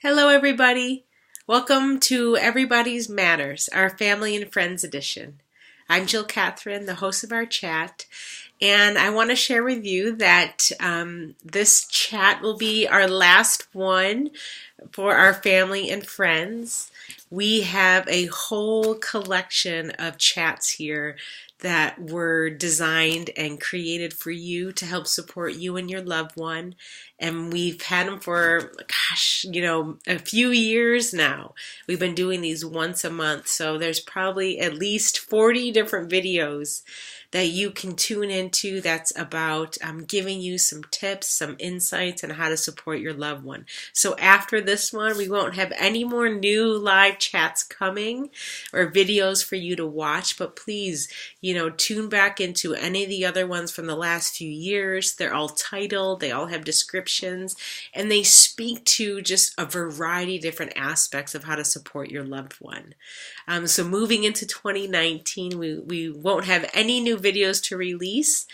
Hello, everybody. Welcome to Everybody's Matters, our Family and Friends edition. I'm Jill Catherine, the host of our chat, and I want to share with you that this chat will be our last one for our family and friends. We have a whole collection of chats here that were designed and created for you to help support you and your loved one. And we've had them for, a few years now. We've been doing these once a month. So there's probably at least 40 different videos that you can tune into that's about giving you some tips, some insights on how to support your loved one. So after this one, we won't have any more new live chats coming or videos for you to watch, but please, tune back into any of the other ones from the last few years. They're all titled, they all have descriptions, and they speak to just a variety of different aspects of how to support your loved one. So moving into 2019, we won't have any new videos to release,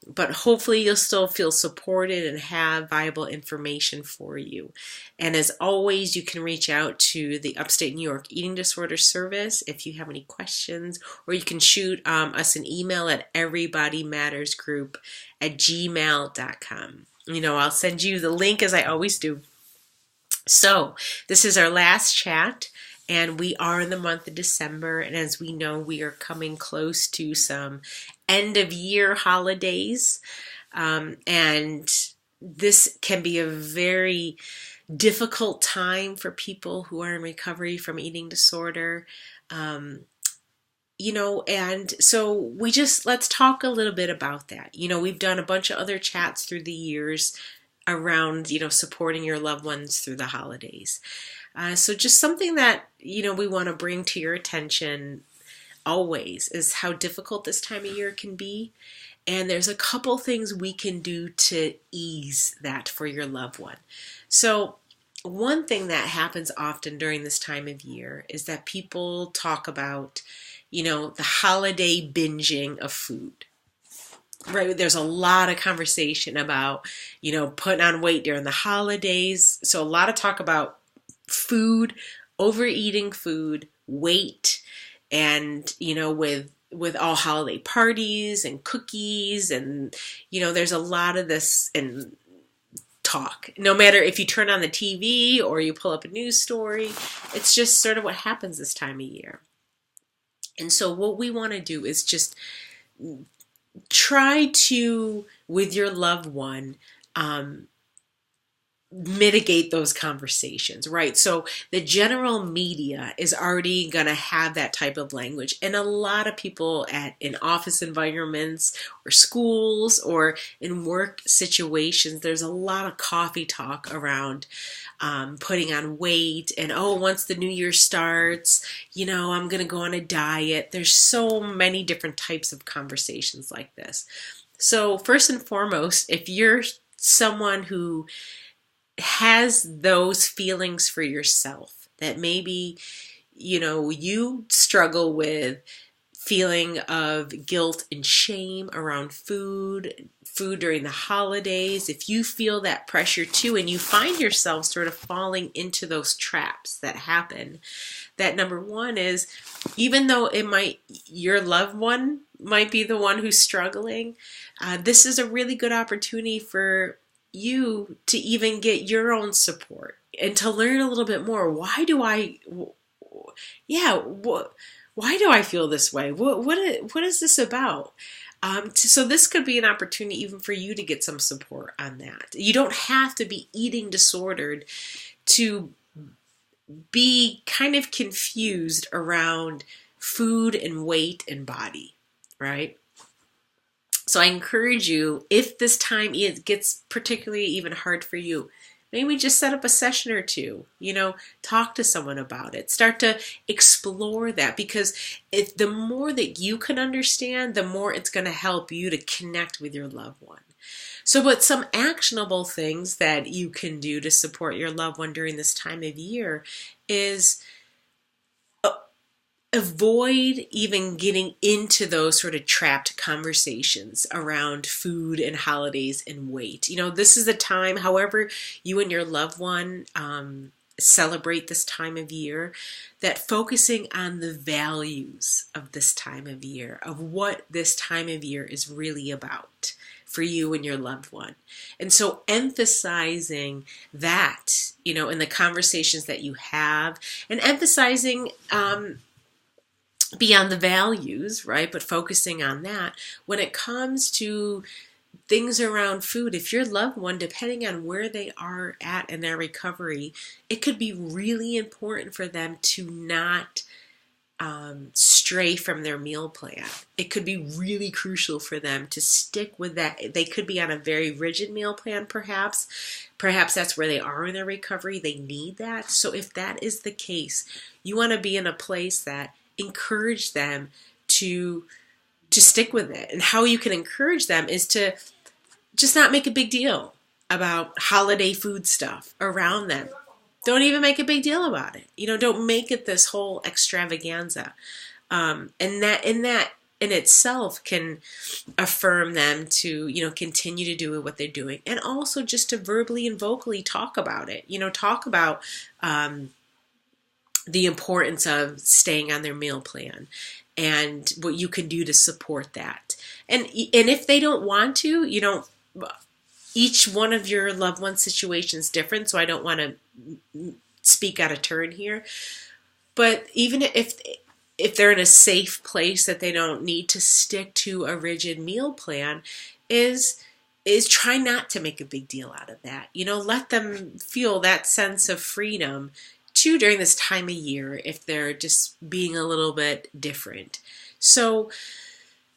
but hopefully you'll still feel supported and have viable information for you. And as always, you can reach out to the Upstate New York Eating Disorder Service if you have any questions, or you can shoot us an email at everybodymattersgroup@gmail.com. I'll send you the link as I always do. So this is our last chat. And we are in the month of December, and as we know, we are coming close to some end-of-year holidays, and this can be a very difficult time for people who are in recovery from eating disorder, and so let's talk a little bit about that. We've done a bunch of other chats through the years around, supporting your loved ones through the holidays. So just something that, we want to bring to your attention always is how difficult this time of year can be. And there's a couple things we can do to ease that for your loved one. So one thing that happens often during this time of year is that people talk about, the holiday binging of food. Right, there's a lot of conversation about, putting on weight during the holidays. So a lot of talk about food, overeating food, weight, and with all holiday parties and cookies, and there's a lot of this and talk. No matter if you turn on the TV or you pull up a news story, it's just sort of what happens this time of year. And so what we want to do is just try to, with your loved one, mitigate those conversations, right? So the general media is already going to have that type of language. And a lot of people in office environments or schools or in work situations, there's a lot of coffee talk around putting on weight and, once the new year starts, I'm going to go on a diet. There's so many different types of conversations like this. So first and foremost, if you're someone who has those feelings for yourself, that maybe, you struggle with feeling of guilt and shame around food during the holidays, if you feel that pressure too, and you find yourself sort of falling into those traps that happen, that number one is, even though your loved one might be the one who's struggling, this is a really good opportunity for you to even get your own support and to learn a little bit more. Why do I feel this way? What is this about? So this could be an opportunity even for you to get some support on that. You don't have to be eating disordered to be kind of confused around food and weight and body, right? So I encourage you, if this time it gets particularly even hard for you, maybe just set up a session or two, talk to someone about it. Start to explore that, because the more that you can understand, the more it's going to help you to connect with your loved one. So but some actionable things that you can do to support your loved one during this time of year is avoid even getting into those sort of trapped conversations around food and holidays and weight. This is a time, however you and your loved one celebrate this time of year, that focusing on the values of this time of year, of what this time of year is really about for you and your loved one. And so emphasizing that, in the conversations that you have, and emphasizing beyond the values, right? But focusing on that when it comes to things around food. If your loved one, depending on where they are at in their recovery, it could be really important for them to not stray from their meal plan. It could be really crucial for them to stick with that. They could be on a very rigid meal plan, perhaps. Perhaps that's where they are in their recovery. They need that. So if that is the case, you want to be in a place that encourage them to stick with it. And how you can encourage them is to just not make a big deal about holiday food stuff around them. Don't even make a big deal about it. Don't make it this whole extravaganza. And that in itself can affirm them to, continue to do what they're doing. And also just to verbally and vocally talk about it. Talk about the importance of staying on their meal plan and what you can do to support that. And if they don't want to, each one of your loved one's situation is different, so I don't want to speak out of turn here. But even if they're in a safe place that they don't need to stick to a rigid meal plan, is try not to make a big deal out of that. Let them feel that sense of freedom too during this time of year if they're just being a little bit different. So,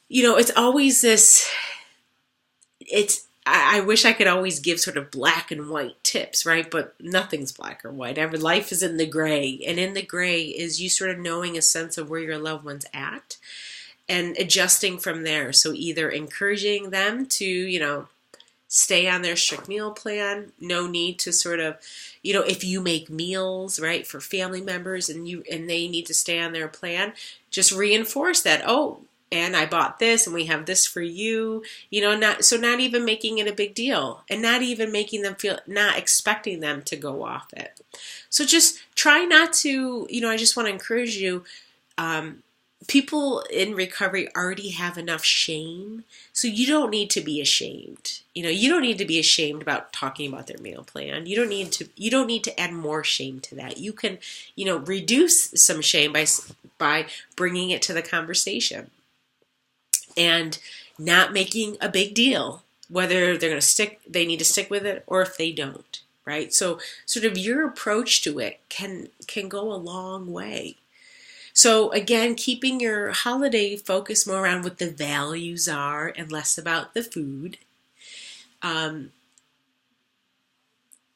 it's always this, I wish I could always give sort of black and white tips, right? But nothing's black or white. Life is in the gray. And in the gray is you sort of knowing a sense of where your loved one's at and adjusting from there. So either encouraging them to, stay on their strict meal plan. No need to sort of, if you make meals, right, for family members and they need to stay on their plan, just reinforce that. Oh, and I bought this and we have this for you, not even making it a big deal and not even making them feel, not expecting them to go off it. So just try not to, I just want to encourage you, people in recovery already have enough shame, so you don't need to be ashamed. You don't need to be ashamed about talking about their meal plan. You don't need to add more shame to that. You can, reduce some shame by bringing it to the conversation and not making a big deal whether they need to stick with it or if they don't, right? So sort of your approach to it can go a long way. So again, keeping your holiday focus more around what the values are and less about the food.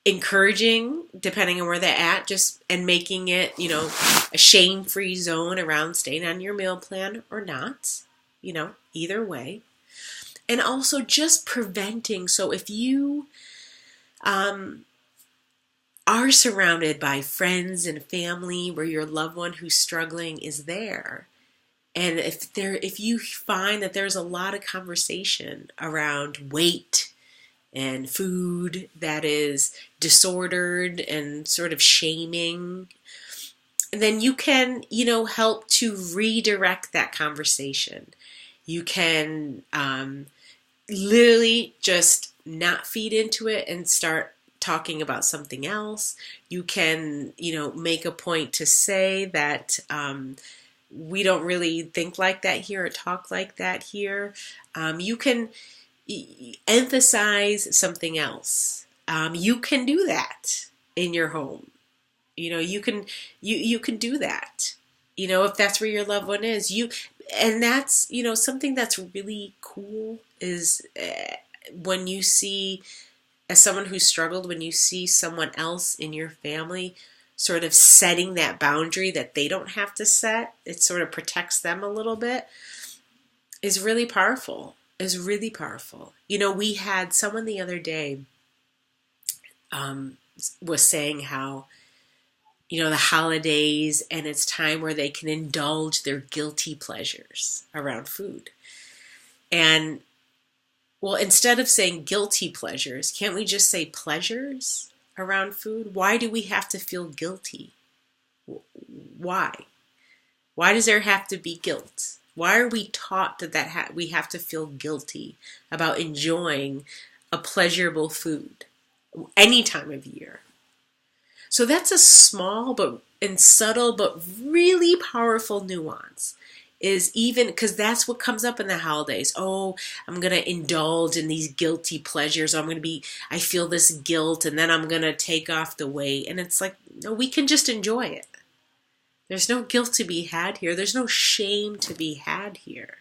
Encouraging, depending on where they're at, and making it, a shame-free zone around staying on your meal plan or not, either way. And also just preventing. So if you are surrounded by friends and family where your loved one who's struggling is there, and if you find that there's a lot of conversation around weight and food that is disordered and sort of shaming, then you can, help to redirect that conversation. You can literally just not feed into it and start talking about something else. You can, make a point to say that we don't really think like that here or talk like that here. You can emphasize something else. You can do that in your home. You can do that. If that's where your loved one is, and that's, something that's really cool is when you see, as someone who struggled, when you see someone else in your family sort of setting that boundary that they don't have to set, it sort of protects them a little bit, is really powerful. We had someone the other day was saying how, the holidays and it's time where they can indulge their guilty pleasures around food. And well, instead of saying guilty pleasures, can't we just say pleasures around food? Why do we have to feel guilty? Why? Why does there have to be guilt? Why are we taught that we have to feel guilty about enjoying a pleasurable food any time of year? So that's a small and subtle but really powerful nuance. Is even because that's what comes up in the holidays. Oh, I'm going to indulge in these guilty pleasures. I feel this guilt, and then I'm going to take off the weight. And it's like, no, we can just enjoy it. There's no guilt to be had here. There's no shame to be had here.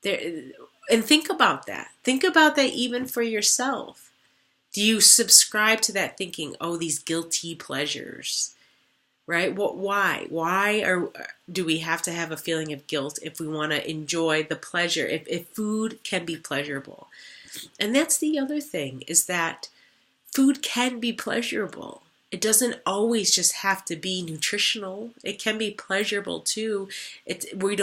And think about that. Think about that even for yourself. Do you subscribe to that thinking, oh, these guilty pleasures? Right? Why do we have to have a feeling of guilt if we want to enjoy the pleasure, if food can be pleasurable? And that's the other thing, is that food can be pleasurable. It doesn't always just have to be nutritional. It can be pleasurable too. We're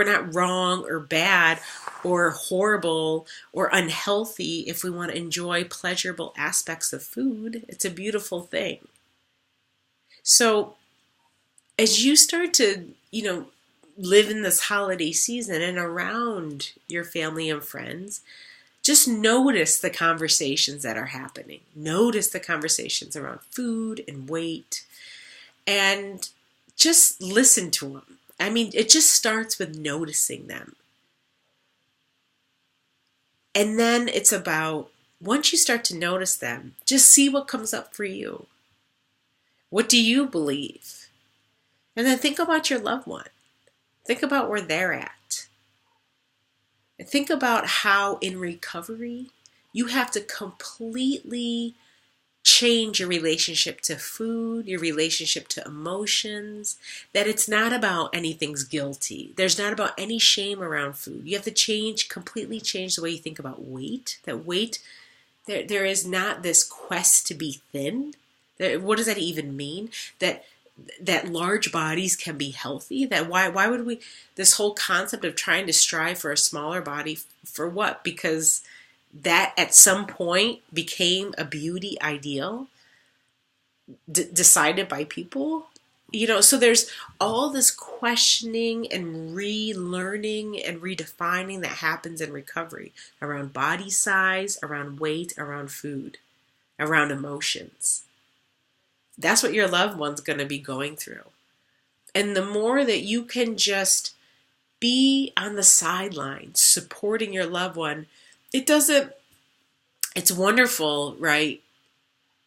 not wrong or bad or horrible or unhealthy if we want to enjoy pleasurable aspects of food. It's a beautiful thing. So as you start to, live in this holiday season and around your family and friends, just notice the conversations that are happening. Notice the conversations around food and weight, and just listen to them. I mean, it just starts with noticing them. And then it's about, once you start to notice them, just see what comes up for you. What do you believe? And then think about your loved one. Think about where they're at. And think about how in recovery, you have to completely change your relationship to food, your relationship to emotions, that it's not about anything's guilty. There's not about any shame around food. You have to completely change the way you think about weight. That weight, there is not this quest to be thin. What does that even mean? That large bodies can be healthy? That why would we, this whole concept of trying to strive for a smaller body, for what? Because that at some point became a beauty ideal decided by people? So there's all this questioning and relearning and redefining that happens in recovery around body size, around weight, around food, around emotions. That's what your loved one's going to be going through. And the more that you can just be on the sidelines supporting your loved one, it's wonderful, right,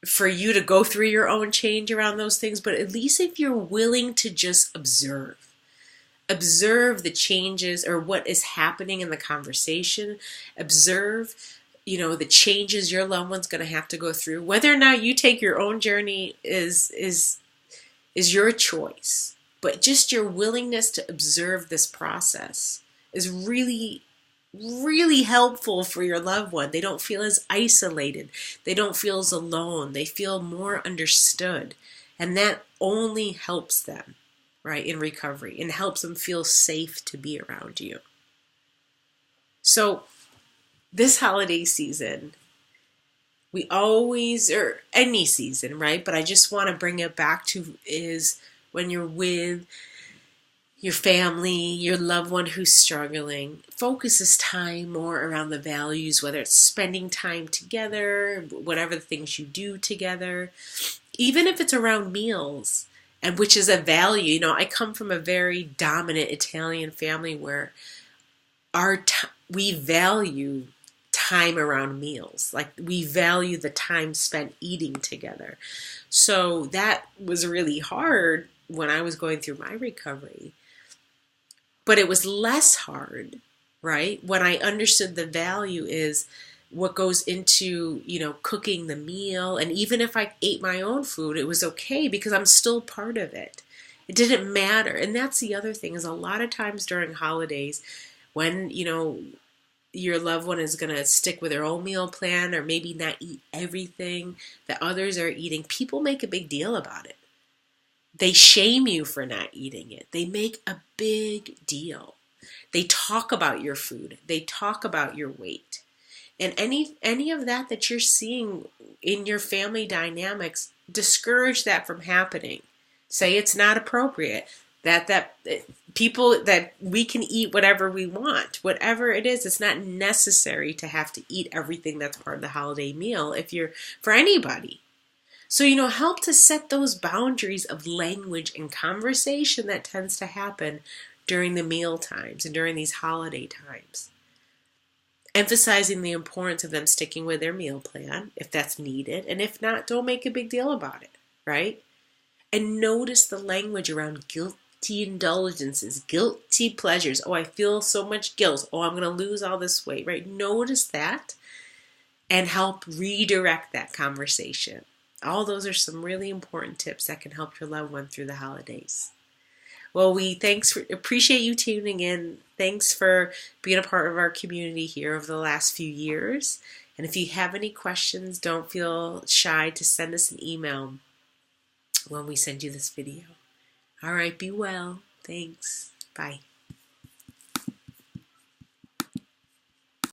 for you to go through your own change around those things. But at least if you're willing to just observe the changes or what is happening in the conversation, observe the changes your loved one's going to have to go through. Whether or not you take your own journey is your choice. But just your willingness to observe this process is really, really helpful for your loved one. They don't feel as isolated. They don't feel as alone. They feel more understood. And that only helps them, right, in recovery, and helps them feel safe to be around you. So this holiday season, we always, or any season, right? But I just want to bring it back to is when you're with your family, your loved one who's struggling, focus this time more around the values, whether it's spending time together, whatever the things you do together, even if it's around meals, and which is a value. I come from a very dominant Italian family where we value time around meals. Like, we value the time spent eating together. So that was really hard when I was going through my recovery. But it was less hard, right, when I understood the value is what goes into, cooking the meal. And even if I ate my own food, it was okay because I'm still part of it. It didn't matter. And that's the other thing, is a lot of times during holidays when, your loved one is going to stick with their own meal plan or maybe not eat everything that others are eating, people make a big deal about it. They shame you for not eating it. They make a big deal. They talk about your food. They talk about your weight. And any of that you're seeing in your family dynamics, discourage that from happening. Say it's not appropriate. That people, that we can eat whatever we want, whatever it is. It's not necessary to have to eat everything that's part of the holiday meal if you're, for anybody. So, help to set those boundaries of language and conversation that tends to happen during the meal times and during these holiday times. Emphasizing the importance of them sticking with their meal plan if that's needed. And if not, don't make a big deal about it, right? And notice the language around guilty indulgences, guilty pleasures. Oh, I feel so much guilt. Oh, I'm going to lose all this weight, right? Notice that and help redirect that conversation. All those are some really important tips that can help your loved one through the holidays. Well, we appreciate you tuning in. Thanks for being a part of our community here over the last few years. And if you have any questions, don't feel shy to send us an email when we send you this video. All right, be well. Thanks. Bye.